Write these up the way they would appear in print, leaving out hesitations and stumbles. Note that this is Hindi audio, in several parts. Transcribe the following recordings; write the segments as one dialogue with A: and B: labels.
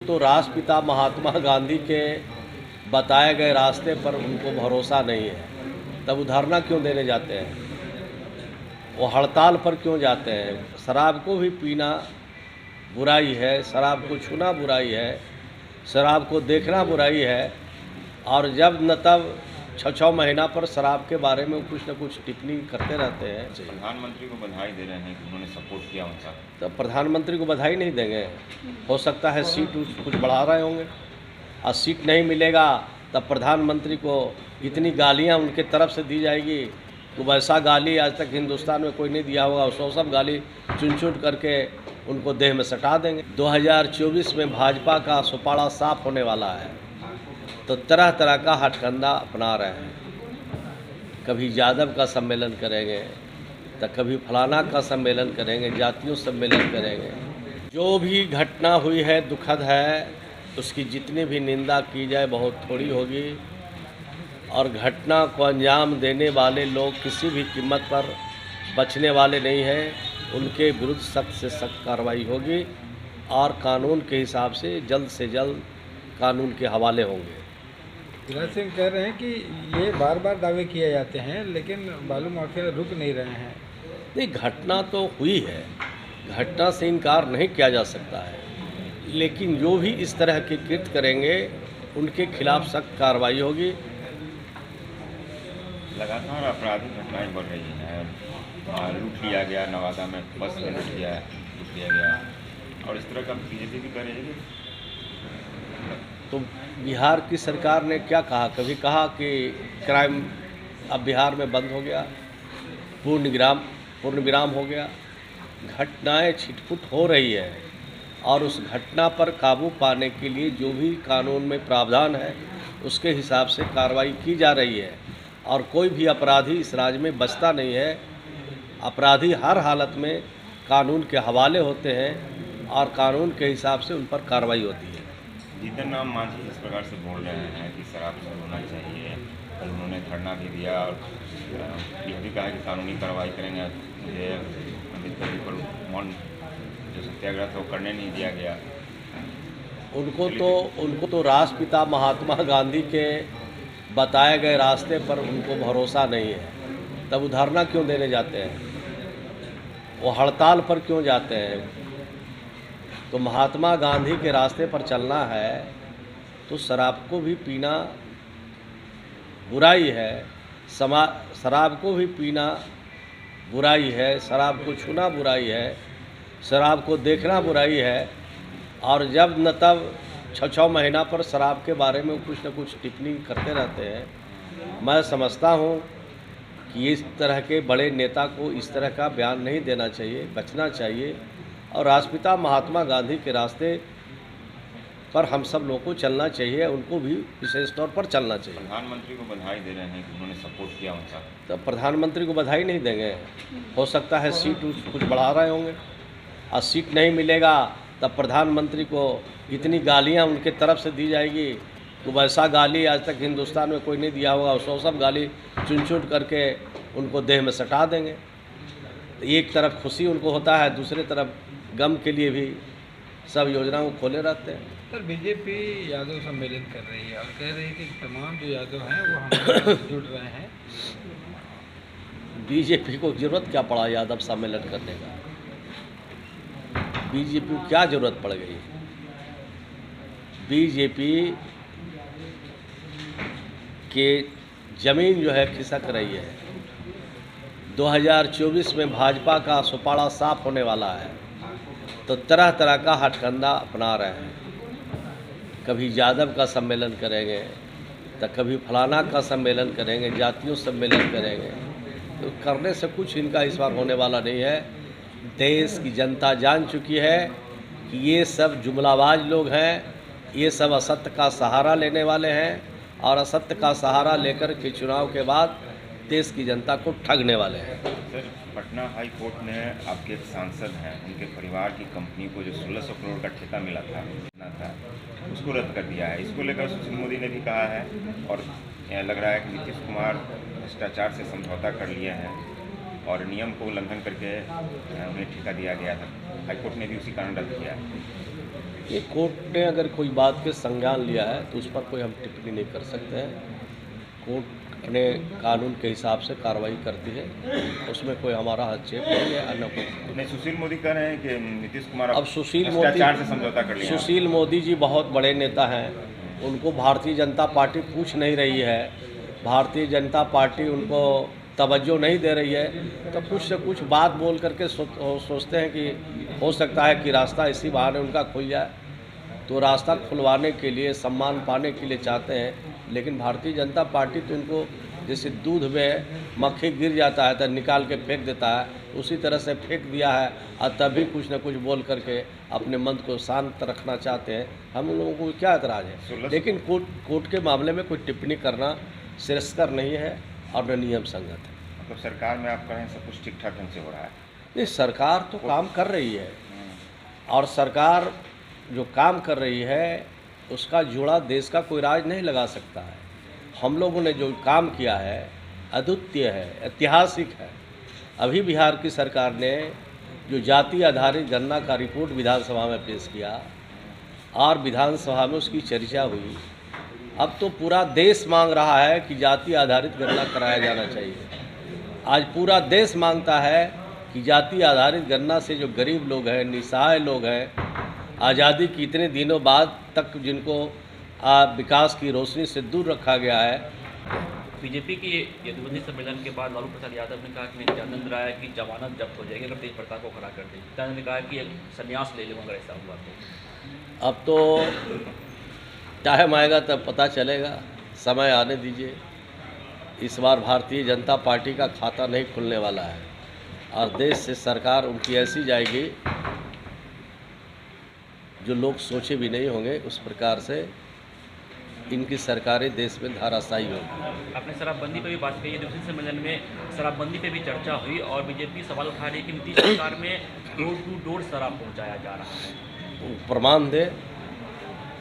A: तो राष्ट्रपिता महात्मा गांधी के बताए गए रास्ते पर उनको भरोसा नहीं है, तब वो धरना क्यों देने जाते हैं? वो हड़ताल पर क्यों जाते हैं? शराब को भी पीना बुराई है, शराब को छूना बुराई है, शराब को देखना बुराई है, और जब न तब 6-6 महीना पर शराब के बारे में कुछ न कुछ टिप्पणी करते रहते हैं।
B: प्रधानमंत्री को बधाई दे रहे हैं कि उन्होंने सपोर्ट किया उनका।
A: तो प्रधानमंत्री को बधाई नहीं देंगे? हो सकता है सीट कुछ बढ़ा रहे होंगे, और सीट नहीं मिलेगा तब प्रधानमंत्री को इतनी गालियां उनके तरफ से दी जाएगी कि वैसा गाली आज तक हिंदुस्तान में कोई नहीं दिया होगा। उसको सब गाली चुन करके उनको देह में सटा देंगे। 2024 में भाजपा का सुपाड़ा साफ होने वाला है, तो तरह तरह का हथकंडा अपना रहे हैं। कभी यादव का सम्मेलन करेंगे, तो कभी फलाना का सम्मेलन करेंगे, जातियों सम्मेलन करेंगे। जो भी घटना हुई है दुखद है, उसकी जितनी भी निंदा की जाए बहुत थोड़ी होगी, और घटना को अंजाम देने वाले लोग किसी भी कीमत पर बचने वाले नहीं हैं। उनके विरुद्ध सख्त से सख्त कार्रवाई होगी, और कानून के हिसाब से जल्द कानून के हवाले होंगे।
C: गिरिराज सिंह कह रहे हैं कि ये बार बार दावे किए जाते हैं, लेकिन बालू माफिया रुक नहीं रहे हैं।
A: नहीं, घटना तो हुई है, घटना से इनकार नहीं किया जा सकता है, लेकिन जो भी इस तरह के कृत्य करेंगे उनके खिलाफ सख्त कार्रवाई होगी।
B: लगातार आपराधिक घटनाएं बढ़ रही हैं। लूट लिया गया, नवादा में बस में लूट लिया गया, और इस तरह का बीजेपी भी कर रही है।
A: तो बिहार की सरकार ने क्या कहा? कभी कहा कि क्राइम अब बिहार में बंद हो गया, पूर्ण विराम हो गया? घटनाएं छिटपुट हो रही है, और उस घटना पर काबू पाने के लिए जो भी कानून में प्रावधान है उसके हिसाब से कार्रवाई की जा रही है, और कोई भी अपराधी इस राज्य में बचता नहीं है। अपराधी हर हालत में कानून के हवाले होते हैं, और कानून के हिसाब से उन पर कार्रवाई होती है।
B: जीतन राम मांझी इस प्रकार से बोल रहे हैं कि शराब से होना चाहिए। कल उन्होंने धरना भी दिया और यह भी कहा कि कानूनी कार्रवाई करेंगे। मुझे अम्बेडकर पर मौन जो सत्याग्रह था वो करने नहीं दिया गया।
A: उनको तो राष्ट्रपिता महात्मा गांधी के बताए गए रास्ते पर उनको भरोसा नहीं है, तब वो धरना क्यों देने जाते हैं? वो हड़ताल पर क्यों जाते हैं? तो महात्मा गांधी के रास्ते पर चलना है तो शराब को भी पीना बुराई है, शराब को भी पीना बुराई है, शराब को छूना बुराई है, शराब को देखना बुराई है, और जब न तब 6-6 महीना पर शराब के बारे में कुछ न कुछ टिप्पणी करते रहते हैं। मैं समझता हूँ कि इस तरह के बड़े नेता को इस तरह का बयान नहीं देना चाहिए, बचना चाहिए, और राष्ट्रपिता महात्मा गांधी के रास्ते पर हम सब लोगों को चलना चाहिए, उनको भी विशेष तौर पर चलना चाहिए।
B: प्रधानमंत्री को बधाई दे रहे हैं कि उन्होंने सपोर्ट किया उनका।
A: तो प्रधानमंत्री को बधाई नहीं देंगे? हो सकता है सीट कुछ बढ़ा रहे होंगे, और सीट नहीं मिलेगा तब प्रधानमंत्री को इतनी गालियां उनके तरफ से दी जाएगी कि वैसा गाली आज तक हिंदुस्तान में कोई नहीं दिया होगा। उसको सब गाली चुन करके उनको देह में सटा देंगे। तो एक तरफ खुशी उनको होता है, दूसरे तरफ गम के लिए भी सब योजनाओं को खोले रहते हैं।
C: सर, बीजेपी यादव सम्मेलन कर रही है और कह रही है कि तमाम जो यादव हैं वो हमारे साथ जुड़ रहे हैं।
A: बीजेपी को जरूरत क्या पड़ा यादव सम्मेलन करने का? बीजेपी को क्या जरूरत पड़ गई? बीजेपी के जमीन जो है खिसक रही है। 2024 में भाजपा का सुपाड़ा साफ होने वाला है, तो तरह तरह का हथकंडा अपना रहे हैं। कभी यादव का सम्मेलन करेंगे, तो कभी फलाना का सम्मेलन करेंगे, जातियों सम्मेलन करेंगे। तो करने से कुछ इनका इस बार होने वाला नहीं है। देश की जनता जान चुकी है कि ये सब जुमलाबाज लोग हैं, ये सब असत्य का सहारा लेने वाले हैं, और असत्य का सहारा लेकर के चुनाव के बाद देश की जनता को ठगने वाले हैं।
B: सर, पटना हाई कोर्ट ने आपके एक सांसद हैं, उनके परिवार की कंपनी को जो 1600 करोड़ का ठेका मिला था उसको रद्द कर दिया है। इसको लेकर सुशील मोदी ने भी कहा है, और लग रहा है कि नीतीश कुमार भ्रष्टाचार से समझौता कर लिए हैं और नियम को उल्लंघन करके उन्हें ठेका दिया गया था। हाईकोर्ट ने भी उसी कारण रद्द किया है।
A: ये कोर्ट ने अगर कोई बात के संज्ञान लिया है तो उस पर कोई हम टिप्पणी नहीं कर सकते हैं। कोर्ट ने कानून के हिसाब से कार्रवाई करती है, उसमें कोई हमारा हस्तक्षेप नहीं है। अन्य कोई
B: नहीं, सुशील मोदी कह रहे हैं कि नीतीश कुमार
A: अब सुशील
B: भ्रष्टाचार से समझौता कर
A: मोदी
B: लिया।
A: सुशील मोदी जी बहुत बड़े नेता हैं, उनको भारतीय जनता पार्टी पूछ नहीं रही है, भारतीय जनता पार्टी उनको तवज्जो नहीं दे रही है, तो कुछ से कुछ बात बोल करके सोचते हैं कि हो सकता है कि रास्ता इसी बहाने उनका खुल जाए, तो रास्ता खुलवाने के लिए, सम्मान पाने के लिए चाहते हैं। लेकिन भारतीय जनता पार्टी तो उनको जैसे दूध में मक्खी गिर जाता है तो निकाल के फेंक देता है, उसी तरह से फेंक दिया है और तभी कुछ न कुछ बोल करके अपने मन को शांत रखना चाहते हैं। हम लोगों को क्या एतराज़ है, लेकिन कोर्ट के मामले में कोई टिप्पणी करना श्रेयस्कर नहीं है और न नियम संगत है।
B: तो सरकार में आप कहें सब कुछ ठीक ठाक ढंग से हो रहा है?
A: नहीं, सरकार तो काम कर रही है और सरकार जो काम कर रही है उसका जोड़ा देश का कोई राज नहीं लगा सकता है। हम लोगों ने जो काम किया है अद्वितीय है, ऐतिहासिक है। अभी बिहार की सरकार ने जो जाति आधारित गणना का रिपोर्ट विधानसभा में पेश किया और विधानसभा में उसकी चर्चा हुई। अब तो पूरा देश मांग रहा है कि जाति आधारित गणना कराया जाना चाहिए। आज पूरा देश मांगता है कि जाति आधारित गणना से जो गरीब लोग हैं, निसहाय लोग हैं, आज़ादी की इतने दिनों बाद तक जिनको विकास की रोशनी से दूर रखा गया है।
D: बीजेपी की यदुवंशी सम्मेलन के बाद लालू प्रसाद यादव ने कहा कि नित्यानंद राय की जमानत जब्त हो जाएगी अगर तेज प्रताप को खड़ा कर दे। नित्यानंद ने कहा कि संन्यास ले लूँगा अगर ऐसा हुआ तो।
A: अब तो टाइम आएगा तब पता चलेगा, समय आने दीजिए। इस बार भारतीय जनता पार्टी का खाता नहीं खुलने वाला है और देश से सरकार उनकी ऐसी जाएगी जो लोग सोचे भी नहीं होंगे। उस प्रकार से इनकी सरकारें देश में धाराशायी होगी।
D: आपने शराबबंदी पर भी बात की, यदुवंशी सम्मेलन में शराबबंदी पे भी चर्चा हुई और बीजेपी सवाल उठा रही है कि नीतीश सरकार में डोर टू डोर शराब पहुंचाया जा रहा है।
A: वो प्रमाण दे,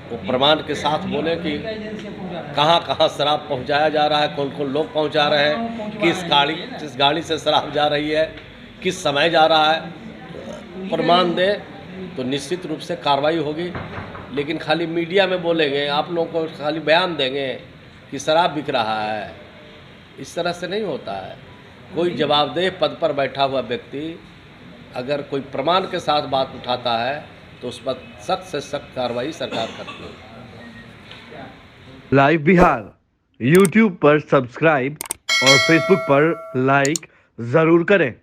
A: वो प्रमाण के साथ बोले कि कहाँ कहाँ शराब पहुंचाया जा रहा है, कौन कौन लोग पहुंचा रहे हैं, किस गाड़ी से शराब जा रही है, किस समय जा रहा है। प्रमाण दे तो निश्चित रूप से कार्रवाई होगी। लेकिन खाली मीडिया में बोलेंगे, आप लोगों को खाली बयान देंगे कि शराब बिक रहा है, इस तरह से नहीं होता है। कोई जवाबदेह पद पर बैठा हुआ व्यक्ति अगर कोई प्रमाण के साथ बात उठाता है तो उस पर सख्त से सख्त कार्रवाई सरकार करती है।
E: लाइव बिहार यूट्यूब पर सब्सक्राइब और फेसबुक पर लाइक ज़रूर करें।